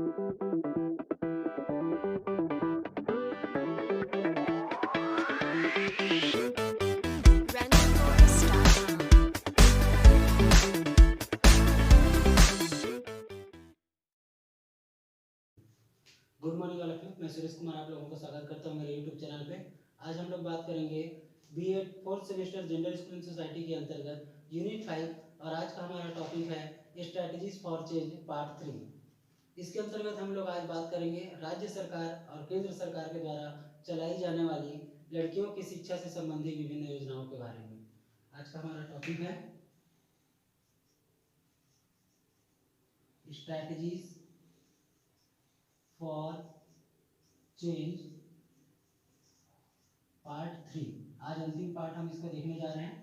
Good morning all of you, मैं सुरेश कुमार आप लोगों का स्वागत करता हूं मेरे यूट्यूब चैनल पे। आज हम लोग बात करेंगे BEd fourth semester general schooling society के अंतर्गत यूनिट 5 और आज का हमारा टॉपिक है स्ट्रैटेजीज फॉर चेंज पार्ट 3। इसके अंतर्गत हम लोग आज बात करेंगे राज्य सरकार और केंद्र सरकार के द्वारा चलाई जाने वाली लड़कियों की शिक्षा से संबंधित विभिन्न योजनाओं के बारे में। आज का हमारा टॉपिक है स्ट्रैटेजीज फॉर चेंज पार्ट 3। आज अंतिम पार्ट हम इसका देखने जा रहे हैं।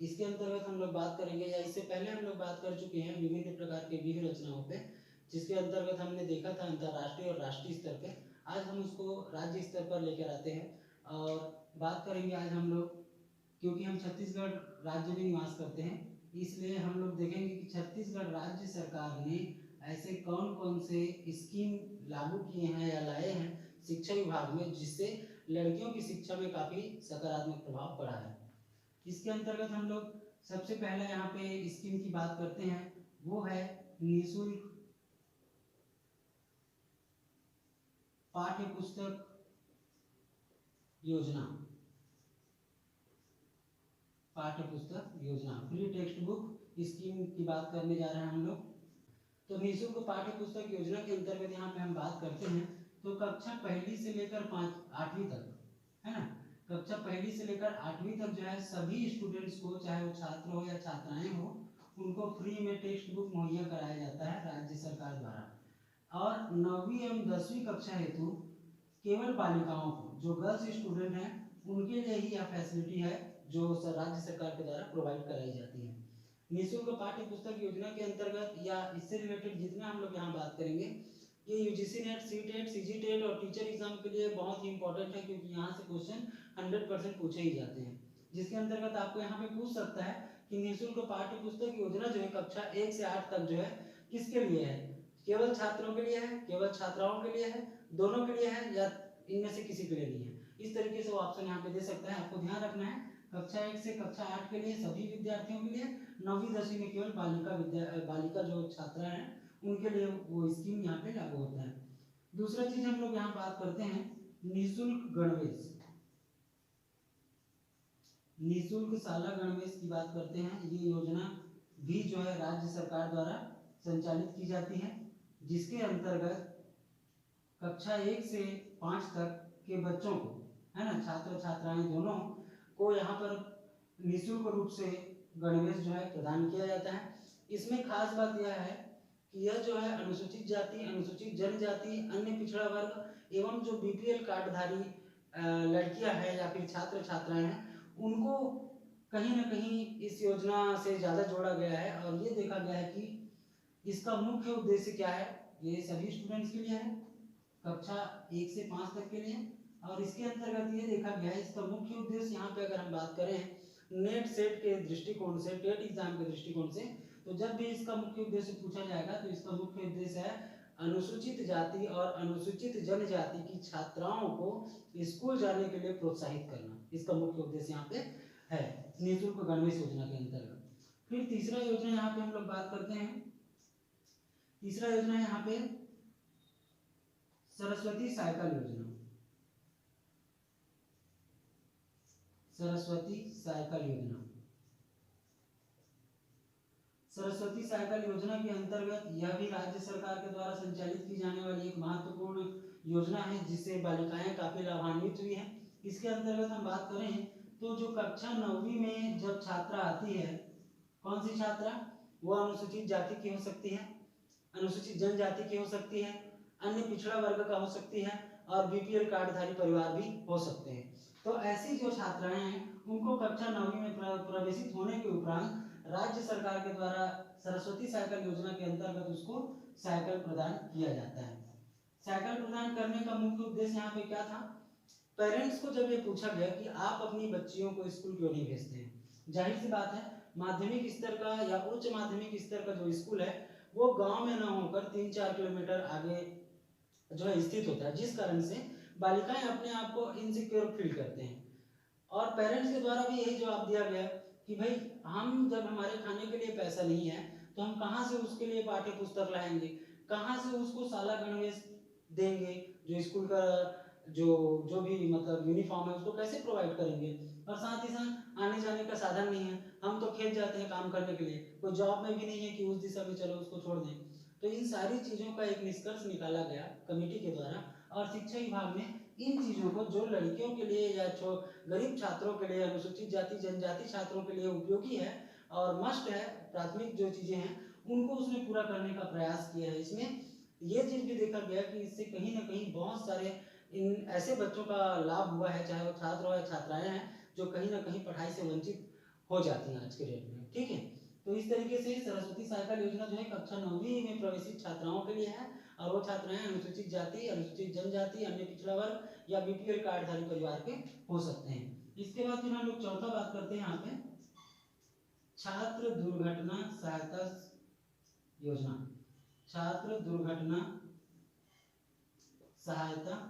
इसके अंतर्गत हम लोग बात करेंगे, या इससे पहले हम लोग बात कर चुके हैं विभिन्न प्रकार के व्यूह रचनाओं पे, जिसके अंतर्गत हमने देखा था अंतर्राष्ट्रीय और राष्ट्रीय स्तर पे। आज हम उसको राज्य स्तर पर लेकर आते हैं और बात करेंगे आज हम लोग, क्योंकि हम छत्तीसगढ़ राज्य में निवास करते हैं, इसलिए हम लोग देखेंगे कि छत्तीसगढ़ राज्य सरकार ने ऐसे कौन कौन से स्कीम लागू किए हैं या लाए हैं शिक्षा विभाग में, जिससे लड़कियों की शिक्षा में काफ़ी सकारात्मक प्रभाव पड़ा है। इसके अंतर्गत हम लोग सबसे पहले यहाँ पे स्कीम की बात करते हैं, वो है निःशुल्क पाठ्य पुस्तक योजना। पाठ्य पुस्तक योजना, फ्री टेक्स्ट बुक स्कीम की बात करने जा रहे हैं हम लोग। तो निःशुल्क पाठ्य पुस्तक योजना के अंतर्गत यहाँ पे हम बात करते हैं तो कक्षा पहली से लेकर 8वीं तक, है ना, कक्षा पहली से लेकर 8वीं तक जो है सभी स्टूडेंट्स को, चाहे वो छात्र हो या छात्राएं हो, उनको फ्री में टेक्स्ट बुक मुहैया कराया जाता है राज्य सरकार द्वारा। और 9वीं एवं 10वीं कक्षा हेतु केवल बालिकाओं को, जो गर्ल्स स्टूडेंट हैं, उनके लिए ही यह फैसिलिटी है जो राज्य सरकार के द्वारा प्रोवाइड कराई जाती है। निःशुल्क पाठ्य पुस्तक योजना के अंतर्गत या इससे रिलेटेड जितना हम लोग यहाँ बात करेंगे, ये UGC NET, C TET, CG TET और टीचर एग्जाम के लिए बहुत ही इंपॉर्टेंट है, क्योंकि यहाँ से क्वेश्चन 100% पूछे ही जाते हैं। जिसके अंतर्गत आपको यहाँ पे पूछ सकता है कि निःशुल्क पाठ्य पुस्तक योजना जो है कक्षा 1 से 8 तक जो है किसके लिए है, केवल छात्रों के लिए है, केवल छात्राओं के लिए है, दोनों के लिए है, या इनमें से किसी के लिए नहीं है। इस तरीके से वो ऑप्शन यहाँ पे दे सकता है। आपको ध्यान रखना है कक्षा 1 से कक्षा 8 के लिए सभी विद्यार्थियों के लिए, 9वीं 10वीं में केवल बालिका जो छात्रा हैं उनके लिए वो स्कीम यहाँ पे लागू होता है। दूसरा चीज हम लोग यहाँ बात करते हैं निःशुल्क गणवेश, निःशुल्क शाला गणवेश की बात करते हैं। ये योजना भी जो है राज्य सरकार द्वारा संचालित की जाती है, जिसके अंतर्गत कक्षा 1 से 5 तक के बच्चों को, है ना, छात्र छात्राएं दोनों को यहाँ पर निःशुल्क रूप से गणवेश जो है प्रदान किया जाता है। इसमें खास बात यह है कि यह जो है अनुसूचित जाति, अनुसूचित जनजाति, अन्य पिछड़ा वर्ग एवं जो बीपीएल कार्डधारी लड़कियां हैं या फिर छात्र छात्राएं हैं, उनको कहीं ना कहीं इस योजना से ज़्यादा जोड़ा गया है। और ये देखा गया है कि इसका मुख्य उद्देश्य क्या है, ये सभी स्टूडेंट्स के लिए है, कक्षा 1 से 5 तक के लिए। और इसके अंतर्गत ये देखा गया है इसका मुख्य उद्देश्य, यहाँ पे अगर हम बात करें नेट सेट के दृष्टिकोण से, टेट एग्जाम के दृष्टिकोण से, तो जब भी इसका मुख्य उद्देश्य पूछा जाएगा तो इसका मुख्य उद्देश्य है अनुसूचित जाति और अनुसूचित जनजाति की छात्राओं को स्कूल जाने के लिए प्रोत्साहित करना। इसका मुख्य उद्देश्य यहाँ पे है निःशुल्क गणवेश योजना के अंतर्गत। फिर तीसरा योजना यहाँ पे हम लोग बात करते हैं, तीसरा योजना यहाँ पे सरस्वती साइकिल योजना। सरस्वती साइकिल योजना, सरस्वती साइकिल योजना के अंतर्गत यह भी राज्य सरकार के द्वारा संचालित की जाने वाली एक महत्वपूर्ण योजना है, जिससे बालिकाएं काफी लाभान्वित हुई हैं। इसके अंतर्गत हम बात करें तो जो कक्षा 9वीं में जब छात्रा आती है, कौन सी छात्रा, वो अनुसूचित जाति की हो सकती है, अनुसूचित जनजाति की हो सकती है, अन्य पिछड़ा वर्ग का हो सकती है, और बीपीएल कार्डधारी परिवार भी हो सकते हैं। तो ऐसी जो छात्राएं हैं उनको कक्षा 9वीं में प्रवेशित होने के उपरांत राज्य सरकार के द्वारा सरस्वती साइकिल योजना के अंतर्गत उसको साइकिल प्रदान किया जाता है। साइकिल प्रदान करने का मुख्य उद्देश्य यहाँ पे क्या था, पेरेंट्स को जब ये पूछा गया कि आप अपनी बच्चियों को स्कूल क्यों नहीं भेजते हैं, जाहिर सी बात है माध्यमिक स्तर का या उच्च माध्यमिक स्तर का जो स्कूल है वो गांव में ना होकर 3-4 किलोमीटर आगे जो है स्थित होता है, जिस कारण से बालिकाएं अपने आप को इनसिक्योर फील करते हैं। और पेरेंट्स के द्वारा भी यही जवाब दिया गया कि भाई हम जब हमारे खाने के लिए पैसा नहीं है तो हम कहाँ से उसके लिए पाठ्य पुस्तक लाएंगे, कहाँ से उसको शाला गणवेश देंगे, जो स्कूल का जो जो भी मतलब यूनिफॉर्म है उसको कैसे प्रोवाइड करेंगे। और साथ ही साथ आने जाने का साधन नहीं है, हम तो खेत जाते हैं काम करने के लिए, कोई जॉब में भी नहीं है कि उस दिशा में चलो उसको छोड़ दें। तो इन सारी चीज़ों का एक निष्कर्ष निकाला गया कमेटी के द्वारा, और शिक्षा विभाग ने इन चीज़ों को जो लड़कियों के लिए या गरीब छात्रों के लिए, अनुसूचित जाति जनजाति छात्रों के लिए उपयोगी है और मस्ट है, प्राथमिक जो चीज़ें हैं उनको उसने पूरा करने का प्रयास किया है। इसमें ये चीज़ भी देखा गया कि इससे कहीं ना कहीं बहुत सारे इन ऐसे बच्चों का लाभ हुआ है, चाहे वो छात्र हो या छात्राएं हैं, जो कहीं ना कहीं पढ़ाई से वंचित हो जाती हैं आज के डेट में। ठीक है, तो इस तरीके से सरस्वती साइकिल योजना जो है कक्षा 9वीं में प्रवेशित छात्राओं के लिए है, और वो छात्राएं अनुसूचित जाति, अनुसूचित जनजाति, अन्य पिछड़ा वर्ग या बीपीएल कार्डधारी परिवार के हो सकते हैं। इसके बाद फिर हम लोग चौथा बात करते हैं यहाँ पे छात्र दुर्घटना सहायता योजना, छात्र दुर्घटना सहायता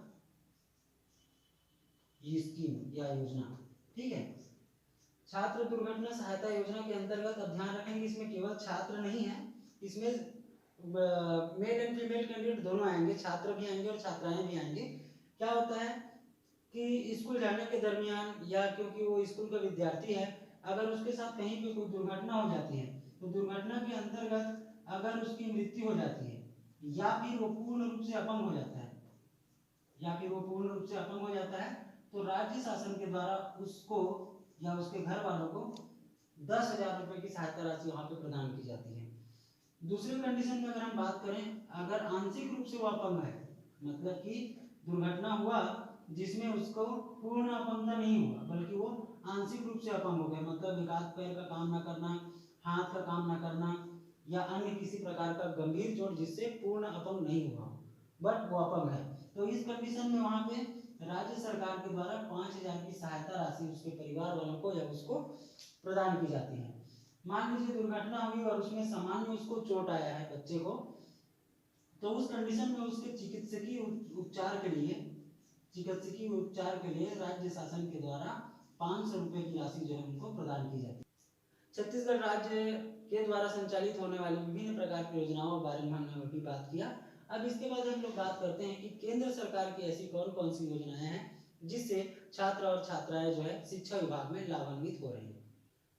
स्कीम या योजना। ठीक है, छात्र दुर्घटना सहायता योजना के अंतर्गत अब ध्यान रखेंगे इसमें केवल छात्र नहीं है, इसमें मेल एंड फीमेल कैंडिडेट दोनों आएंगे, छात्र भी आएंगे और छात्राएं भी आएंगे। क्या होता है कि स्कूल जाने के दरमियान या क्योंकि वो स्कूल का विद्यार्थी है, अगर उसके साथ कहीं पे कोई दुर्घटना हो जाती है तो दुर्घटना के अंतर्गत अगर उसकी मृत्यु हो जाती है या फिर वो पूर्ण रूप से अपंग हो जाता है, तो राज्य शासन के द्वारा उसको या उसके घर वालों को 10,000 रुपए की सहायता राशि वहां पे प्रदान की जाती है। दूसरे कंडीशन में अगर हम बात करें, अगर आंशिक रूप से वो अपंग है, मतलब कि दुर्घटना हुआ जिसमें उसको पूर्ण अपंगता नहीं हुआ बल्कि वो आंशिक रूप से अपंग हो गया, मतलब एक हाथ पैर का काम ना करना, हाथ का काम ना करना, या अन्य किसी प्रकार का गंभीर चोट जिससे पूर्ण अपंग नहीं हुआ बट वो अपंग है, तो इस कंडीशन में वहां पे राज्य सरकार के द्वारा 5,000 की सहायता राशि उसके परिवार वालों को या उसको प्रदान की जाती है। मान लीजिए दुर्घटना हुई और उसमें सामान्य उसको चोट आया है बच्चे को, तो उस कंडीशन में उसके चिकित्सकीय उपचार के लिए राज्य शासन के द्वारा 500 रुपए की राशि जो है उनको प्रदान की जाती है। छत्तीसगढ़ राज्य के द्वारा संचालित होने वाली विभिन्न प्रकार की योजनाओं के बारे में हमने अभी बात किया। अब इसके बाद हम लोग बात करते हैं कि केंद्र सरकार की ऐसी कौन कौन सी योजनाएं हैं जिससे छात्र और छात्राएं जो है शिक्षा विभाग में लाभान्वित हो रही हैं।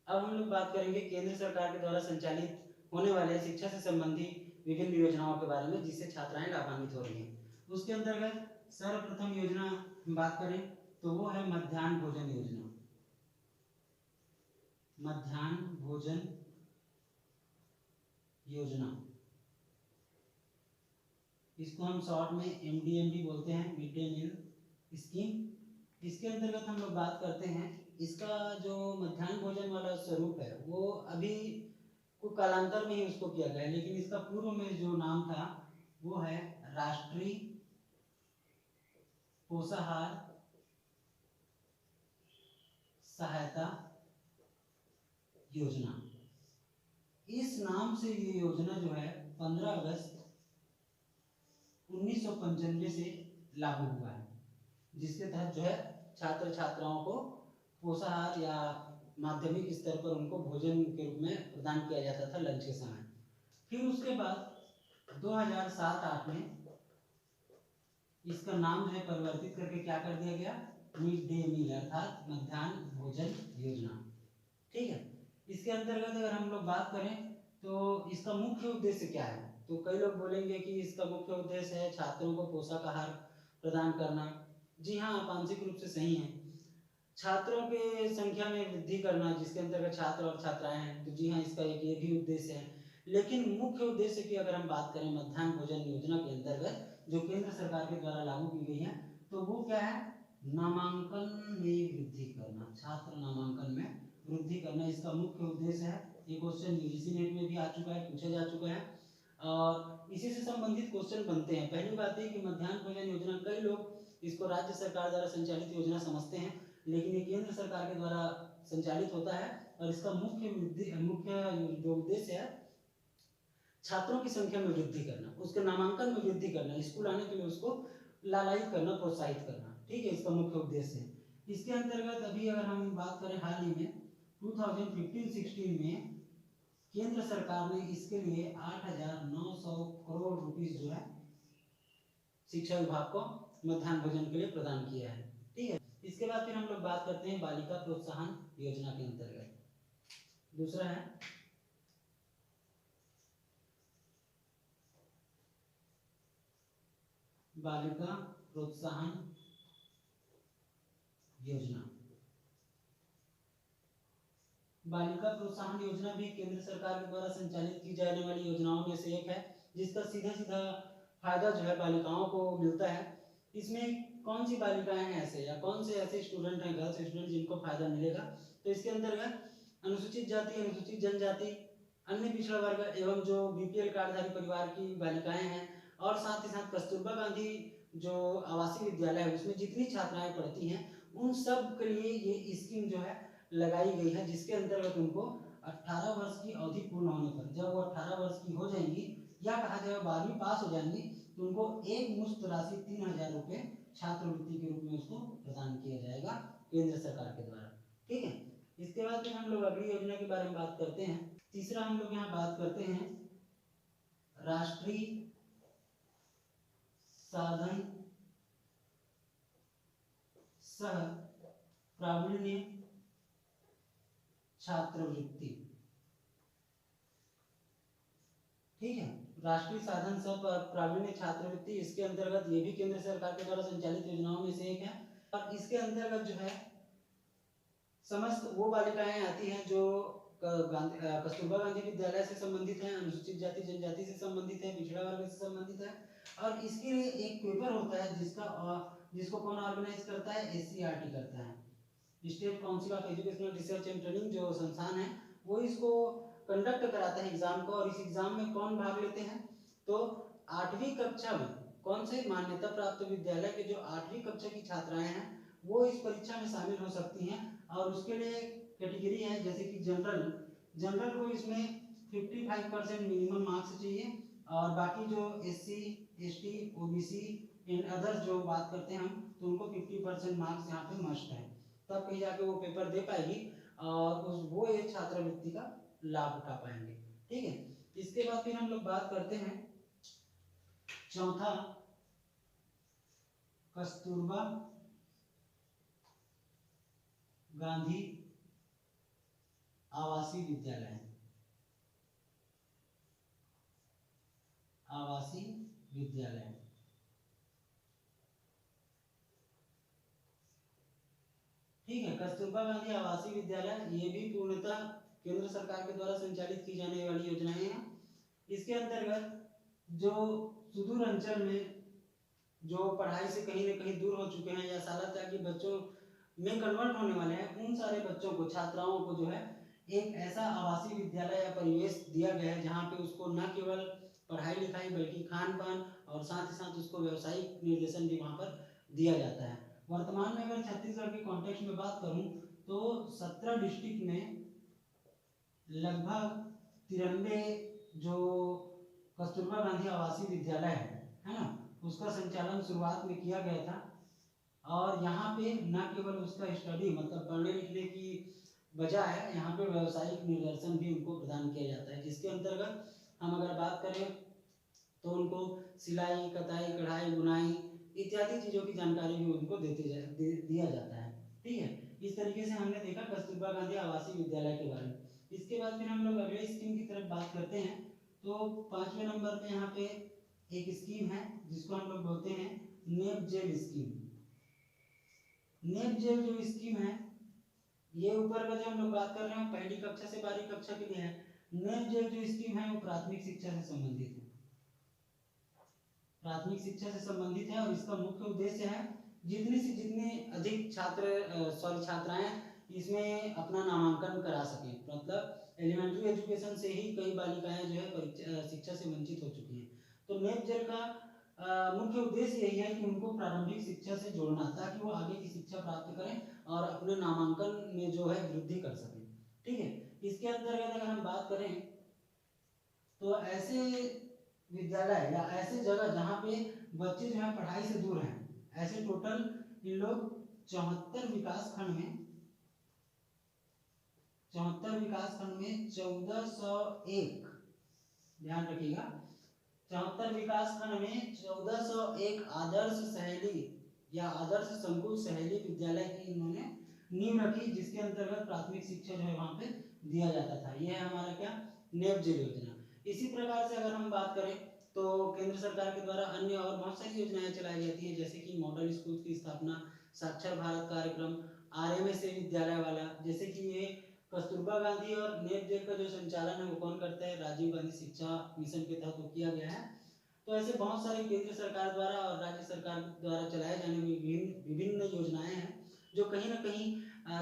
अब हम लोग बात करेंगे केंद्र सरकार के द्वारा संचालित होने वाले शिक्षा से संबंधित विभिन्न योजनाओं के बारे में जिससे छात्राएं लाभान्वित हो रही हैं। उसके अंतर्गत सर्वप्रथम योजना हम बात करें तो वो है मध्याह्न भोजन योजना। मध्याह्न भोजन योजना, इसको हम शॉर्ट में MDM भी बोलते हैं, मिड डे मील स्कीम। इसके अंतर्गत हम लोग बात करते हैं, इसका जो मध्याह्न भोजन वाला स्वरूप है वो अभी को कालांतर में ही उसको किया गया है, लेकिन इसका पूर्व में जो नाम था वो है राष्ट्रीय पोषाहार सहायता योजना। इस नाम से ये योजना जो है 15 अगस्त 1995 से लागू हुआ है, जिसके तहत जो है छात्र छात्राओं को पोषाहार या माध्यमिक स्तर पर उनको भोजन के रूप में प्रदान किया जाता था लंच के समय। फिर उसके बाद 2007-08 में इसका नाम जो है परिवर्तित करके क्या कर दिया गया, मिड डे मील अर्थात मध्याह्न भोजन योजना। ठीक है, इसके अंतर्गत अगर हम लोग बात करें तो इसका मुख्य उद्देश्य क्या है, तो कई लोग बोलेंगे कि इसका मुख्य उद्देश्य है छात्रों को पोषक आहार प्रदान करना। जी हाँ, आप आंशिक रूप से सही हैं, छात्रों के संख्या में वृद्धि करना जिसके अंतर्गत छात्र और छात्राएं हैं, तो जी हाँ इसका एक ये भी उद्देश्य है। लेकिन मुख्य उद्देश्य की अगर हम बात करें मध्याह्न भोजन योजना के अंतर्गत जो केंद्र सरकार के द्वारा लागू की गई है, तो वो क्या है, नामांकन में वृद्धि करना, छात्र नामांकन में वृद्धि करना इसका मुख्य उद्देश्य है। ये क्वेश्चन यूजीसी नेट में भी आ चुका है, पूछा जा चुका है और इसी से संबंधित क्वेश्चन बनते हैं। पहली बात है कि मध्याह्न भोजन योजना कई लोग इसको राज्य सरकार द्वारा संचालित योजना समझते हैं, लेकिन ये केंद्र सरकार के द्वारा संचालित होता है और इसका मुख्य जो उद्देश्य है छात्रों की संख्या में वृद्धि करना, उसके नामांकन में वृद्धि करना, स्कूल आने के लिए उसको लालायित करना, प्रोत्साहित करना। ठीक है, इसका मुख्य उद्देश्य है। इसके अंतर्गत अभी अगर हम बात करें हाल ही में 2015-16 में केंद्र सरकार ने इसके लिए 8,900 करोड़ रुपीस जो है शिक्षा विभाग को मध्याह्न भोजन के लिए प्रदान किया है। ठीक है, इसके बाद फिर हम लोग बात करते हैं बालिका प्रोत्साहन योजना के अंतर्गत। दूसरा है बालिका प्रोत्साहन योजना। बालिका प्रोत्साहन योजना भी केंद्र सरकार के द्वारा संचालित की जाने वाली योजनाओं में से एक है, जिसका सीधा सीधा फायदा जो है बालिकाओं को मिलता है। इसमें कौन सी बालिकाएं हैं ऐसे, या कौन से ऐसे स्टूडेंट हैं, गर्ल्स स्टूडेंट, जिनको फायदा मिलेगा? तो इसके अंतर्गत अनुसूचित जाति, अनुसूचित जनजाति, अन्य पिछड़ा वर्ग एवं जो बीपीएल कार्डधारी परिवार की बालिकाएं हैं, और साथ ही साथ कस्तूरबा गांधी जो आवासीय विद्यालय है उसमें जितनी छात्राएं पढ़ती हैं उन सब के लिए ये स्कीम जो है लगाई गई है, जिसके अंतर्गत उनको 18 वर्ष की अवधि पूर्ण होने पर, जब वो 18 वर्ष की हो जाएंगी या कहा जाए 12वीं पास हो जाएंगी, तो उनको एक मुश्त राशि 3,000 रुपये छात्रवृत्ति के रूप में उसको प्रदान किया जाएगा केंद्र सरकार के द्वारा। ठीक है, इसके बाद फिर हम लोग अगली योजना के बारे में बात करते हैं। तीसरा हम लोग यहाँ बात करते हैं राष्ट्रीय साधन सह प्रावीण्य छात्रवृत्ति। ठीक है, राष्ट्रीय साधन सह प्रावीण्य छात्रवृत्ति, इसके अंतर्गत ये भी केंद्र सरकार के द्वारा संचालित योजनाओं में से एक है। और इसके अंतर्गत जो है समस्त वो बालिकाएं आती हैं जो कस्तूरबा गांधी विद्यालय से संबंधित हैं, अनुसूचित जाति जनजाति से संबंधित है, पिछड़ा वर्ग से संबंधित है। और इसके लिए एक पेपर होता है जिसको कौन ऑर्गेनाइज करता है? एससीईआरटी करता है, state council of educational research and training जो संस्थान है वो इसको कंडक्ट कराता है एग्जाम को। और इस एग्जाम में कौन भाग लेते हैं? तो 8वीं कक्षा में कौन से मान्यता प्राप्त विद्यालय के जो 8वीं कक्षा की छात्राएं हैं वो इस परीक्षा में शामिल हो सकती हैं। और उसके लिए कैटेगरी है, जैसे कि जनरल को इसमें 55% मिनिमम मार्क्स चाहिए, और बाकी जो SC ST OBC and others जो बात करते हैं हम, तो उनको 50% मार्क्स यहाँ पे मस्ट है, तब कहीं जाके वो पेपर दे पाएगी और वो ये छात्रवृत्ति का लाभ उठा पाएंगे। ठीक है, इसके बाद फिर हम लोग बात करते हैं चौथा कस्तूरबा गांधी आवासीय विद्यालय। आवासीय विद्यालय ठीक है, कस्तूरबा गांधी आवासीय विद्यालय ये भी पूर्णतः केंद्र सरकार के द्वारा संचालित की जाने वाली योजनाएं हैं। इसके अंतर्गत जो सुदूर अंचल में जो पढ़ाई से कहीं न कहीं दूर हो चुके हैं या शाला त्यागी बच्चों में कन्वर्ट होने वाले हैं, उन सारे बच्चों को, छात्राओं को जो है एक ऐसा आवासीय विद्यालय या परिवेश दिया गया है जहाँ पे उसको न केवल पढ़ाई लिखाई बल्कि खान पान और साथ ही साथ उसको व्यवसायिक निर्देशन भी वहाँ पर दिया जाता है। वर्तमान में अगर छत्तीसगढ़ के कॉन्टेक्स्ट में बात करूँ तो 17 डिस्ट्रिक्ट में लगभग 93 जो कस्तूरबा गांधी आवासीय विद्यालय है ना, उसका संचालन शुरुआत में किया गया था। और यहाँ पे न केवल उसका स्टडी मतलब पढ़ने लिखने की बजाय यहाँ पे व्यवसायिक निर्देशन भी उनको प्रदान किया जाता है, जिसके अंतर्गत हम अगर बात करें तो उनको सिलाई कताई कढ़ाई बुनाई इत्यादि चीज़ों की जानकारी भी उनको दिया जाता है। ठीक है, इस तरीके से हमने देखा कस्तूरबा गांधी आवासीय विद्यालय के बारे में। इसके बाद फिर हम लोग अगले स्कीम की तरफ बात करते हैं। तो 5वें नंबर पे यहाँ पे एक स्कीम है जिसको हम लोग बोलते हैं नेप जेल स्कीम। नेप जेल जो स्कीम है ये ऊपर का जो हम लोग बात कर रहे हैं पहली कक्षा से 12वीं कक्षा के लिए है। नेप जेल जो स्कीम है वो प्राथमिक शिक्षा से संबंधित है, प्राथमिक शिक्षा से संबंधित है। और इसका मुख्य उद्देश्य है जितने अधिक छात्राएं इसमें अपना नामांकन करा सकें। मतलब एलिमेंट्री एजुकेशन से ही कई बालिकाएं जो है शिक्षा से वंचित हो चुकी हैं। तो नेप जेल का मुख्य उद्देश्य यही है कि उनको प्रारंभिक शिक्षा से जोड़ना ताकि वो आगे की शिक्षा प्राप्त करें और अपने नामांकन में जो है वृद्धि कर सकें। ठीक है, इसके अंतर्गत अगर हम बात करें तो ऐसे विद्यालय या ऐसे जगह जहाँ पे बच्चे जो है पढ़ाई से दूर हैं, ऐसे टोटल इन लोग 74 विकास खंड में 1401, ध्यान रखिएगा, 74 विकास खंड में 1401 आदर्श सहेली या आदर्श संकुल सहेली विद्यालय की इन्होंने नींव रखी, जिसके अंतर्गत प्राथमिक शिक्षा जो है वहाँ पे दिया जाता था। यह है हमारा क्या, नेपजेल योजना। इसी प्रकार से अगर हम बात करें तो केंद्र सरकार के द्वारा अन्य और बहुत सारी योजनाएं चलाई जाती है, जैसे कि मॉडल स्कूल की स्थापना, साक्षर भारत कार्यक्रम, RMSA विद्यालय वाला, जैसे कि ये कस्तूरबा गांधी और नेपजेल का जो संचालन है वो कौन करता है, राजीव गांधी शिक्षा मिशन के तहत वो किया गया है। तो ऐसे बहुत सारे केंद्र सरकार द्वारा और राज्य सरकार द्वारा चलाए जाने वाली विभिन्न योजनाएं हैं जो कहीं ना कहीं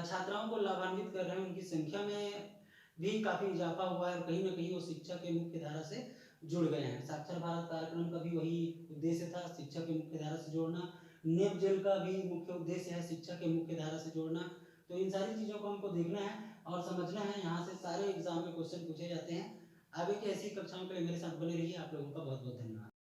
छात्राओं को लाभान्वित कर रहे हैं, उनकी संख्या में भी काफ़ी इजाफा हुआ है और कहीं ना कहीं वो शिक्षा के मुख्य धारा से जुड़ गए हैं। साक्षर भारत कार्यक्रम का भी वही उद्देश्य था, शिक्षा के मुख्य धारा से जोड़ना। नेपजेल का भी मुख्य उद्देश्य है शिक्षा के मुख्य धारा से जोड़ना। तो इन सारी चीज़ों को हमको देखना है और समझना है, यहाँ से सारे एग्जाम में क्वेश्चन पूछे जाते हैं। आगे की ऐसी कक्षाओं के लिए मेरे साथ बने रहिए। आप लोगों का बहुत बहुत धन्यवाद।